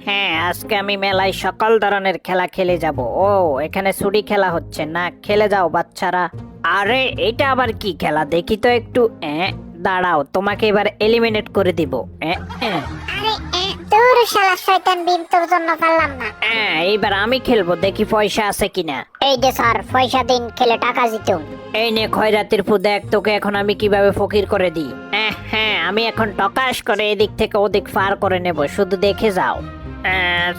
হ্যাঁ, আজকে আমি মেলায় সকল ধরনের খেলা খেলে যাব। ও, এখানে ছুরি খেলা হচ্ছে না? খেলে যাও বাচ্চারা। আরে এটা আবার কি খেলা দেখি তো একটু। দাঁড়াও, তোমাকে এবার এলিমিনেট করে দিব। আরে তোর শালা শয়তান বিম, তোর জন্য পারলাম না। এইবার আমি খেলবো, দেখি পয়সা আছে কিনা। এই যে স্যার, পয়সা দিন, খেলে টাকা জিতুন। এই নে খয়রাতির ফু, দেখ তোকে এখন আমি কিভাবে ফকির করে দিই। হ্যাঁ, আমি এখন টকাশ করে এদিক থেকে ওদিক পার করে নেব, শুধু দেখে যাও।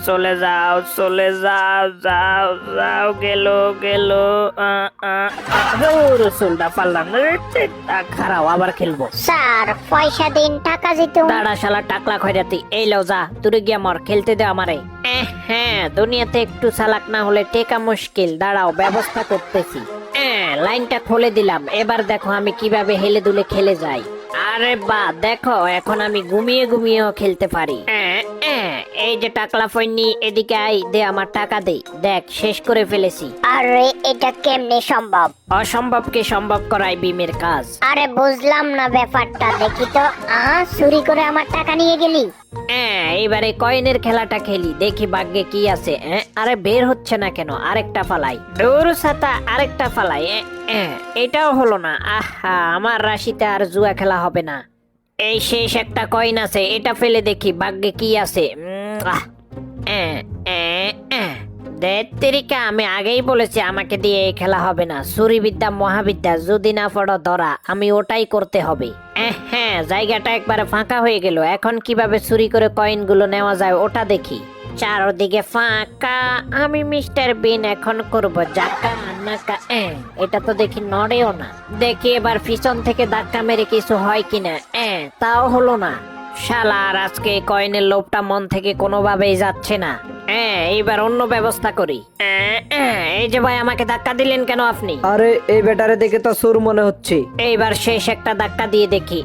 চলে যাও, চলে যাও, যাও যাও, গেল গেল। রসুলটা পারলাম না, খারাপ, আবার খেলবো। স্যার পয়সা দিন, টাকা জিতুন। দাঁড়া শালা টাকলা খয়রাতি, এই লও যা, দূরে গিয়া মর, খেলতে দে আমারে। হ্যাঁ, দুনিয়াতে একটু চালাক না হলে টেকা মুশকিল। দাঁড়াও, ব্যবস্থা করতেছি। লাইনটা খুলে দিলাম, এবার দেখো আমি কিভাবে হেলে দুলে খেলে যাই। আরে বাহ, দেখো এখন আমি ঘুমিয়ে ঘুমিয়েও খেলতে পারি। এই যে টাকলা ফইনি, এদিকে আই, দে আমার টাকা দে। দেখ শেষ করে ফেলেছি। আরে এটা কেমনে সম্ভব? অসম্ভবকে সম্ভব করাই বিমের কাজ। আরে বুঝলাম না ব্যাপারটা, দেখি তো। চুরি করে আমার টাকা নিয়ে গেলি? এইবারে কয়েনের খেলাটা খেলি, দেখি ভাগ্যে কি আছে। আরে বের হচ্ছে না কেন? আরেকটা ফালাই, দূর ছাতা, আরেকটা ফালাই। এটাও হলো না। আহা, আমার রাশিতে আর জুয়া খেলা হবে না। এই শেষ একটা কয়েন আছে, এটা ফেলে দেখি ভাগ্যে কি আছে। তেরিকা, আমি আগেই বলেছি আমাকে দিয়ে এই খেলা হবে না। সুরিবিদ্যা মহাবিদ্যা, যদি না পড়ো ধরা, আমি ওটাই করতে হবে। হ্যাঁ, জায়গাটা একবারে ফাঁকা হয়ে গেল। এখন কিভাবে চুরি করে কয়েনগুলো নেওয়া যায় ওটা দেখি। চারদিকে ফাঁকা, আমি মিস্টার বিন এখন করব জাকা নাকা। এটা তো দেখি নড়েও না। দেখি এবার পিছন থেকে ধাক্কা মেরে কিছু হয় কিনা। তাও হলো না। শালার, আজকে কয়েনের লোভটা মন থেকে কোনোভাবেই যাচ্ছে না। এইবার অন্য ব্যবস্থা করি। এই যে ভাই, আমাকে ধাক্কা দিলেন কেন আপনি? আরে এই বেটারে দেখে তো সুর মনে হচ্ছে। এইবার শেষ একটা ধাক্কা দিয়ে দেখি।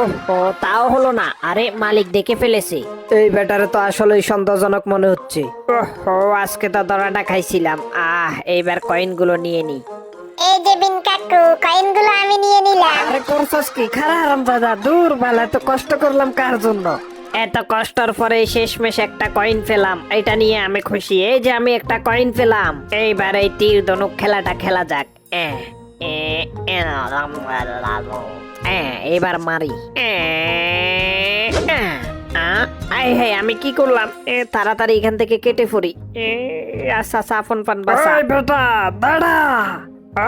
ওহো, তাও হলো না। আরে মালিক দেখে ফেলেছে। এই বেটারে তো আসলেই সন্দেহজনক মনে হচ্ছে। ওহো, আজকে তো ধরাটা খাইছিলাম। এইবার কয়েনগুলো নিয়ে নি। এই যে বিন কাকু, কয়েনগুলো আমি নিয়ে নিলাম। আরে করছস কি? খারাপ দাদা, দূর বালা, এত কষ্ট করলাম কার জন্য? এত কষ্টর পরে শেষমেশ একটা কয়েন পেলাম, এটা নিয়ে আমি খুশি। এই যে আমি একটা কয়েন পেলাম। এইবার এই তীর ধনুক খেলাটা খেলা যাক। এবার মারি। আমি কি করলাম? তাড়াতাড়ি এখান থেকে কেটে পড়ি। আচ্ছা, সাফন পান বাসা। এই বেটা দাঁড়া।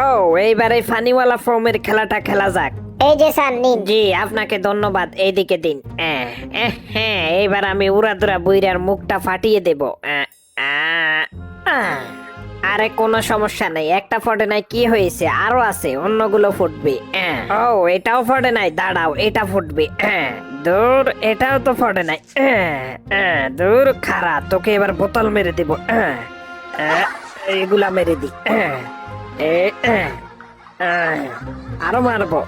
ও, এইবার এই ফানিওয়ালা ফর্মের খেলাটা খেলা যাক। এই যে স্যার নিন। জি, আপনাকে ধন্যবাদ, এইদিকে দিন। হ্যাঁ, এইবার আমি উড়াদুরা বুইরার মুখটা ফাটিয়ে দেব। আরে কোনো সমস্যা নেই, একটা ফটে নাই, কি হয়েছে? আরো আছে, অন্যগুলো ফুটবে। ও, এটাও ফটে নাই, দাঁড়াও, এটা ফুটবে। দূর, এটাও তো ফটে নাই। দূর, খারাপ, তোকে এবার বোতল মেরে দেব। এগুলা মেরে দি। আরো মারবো।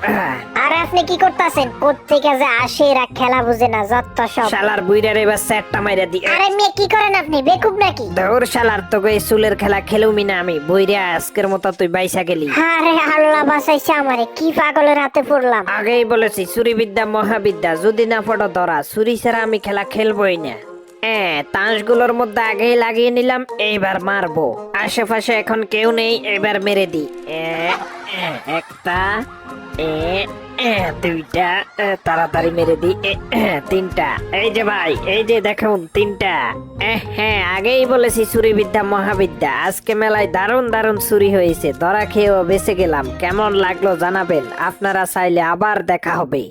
আর আপনি কি করতেছেন? কোত্থেকে যে আসে এরা, খেলা বুঝে না, যত সব। শালার বুইরার এবার সেটটা মাইরা দি। আরে মেয়ে কি করেন আপনি? বেকুব নাকি? ধর শালার, তোকে এই চুলের খেলা খেলুমি না আমি। বুইরা, আজকের মতো তুই বাইসা গেলি। আরে আল্লাহ বাঁচাইছে আমারে, কি পাগলের হাতে পড়লাম। আগেই বলেছি, চুরিবিদ্যা মহাবিদ্যা, যদি না পড়ো ধরা। চুরি ছাড়া আমি খেলা খেলবই না। তাঁশগুলোর মধ্যে আগেই লাগিয়ে নিলাম, এইবার মারবো। আশেপাশে এখন কেউ নেই, এবার মেরে দি। একটা, দুইটা, তাড়াতাড়ি মেরে দি। তিনটা। এই যে ভাই, এই যে দেখুন, তিনটা। হ্যাঁ, আগেই বলেছি চুরিবিদ্যা মহাবিদ্যা। আজকে মেলায় দারুণ দারুণ চুরি হয়েছে, ধরা খেয়েও বেঁচে গেলাম। কেমন লাগলো জানাবেন। আপনারা চাইলে আবার দেখা হবে।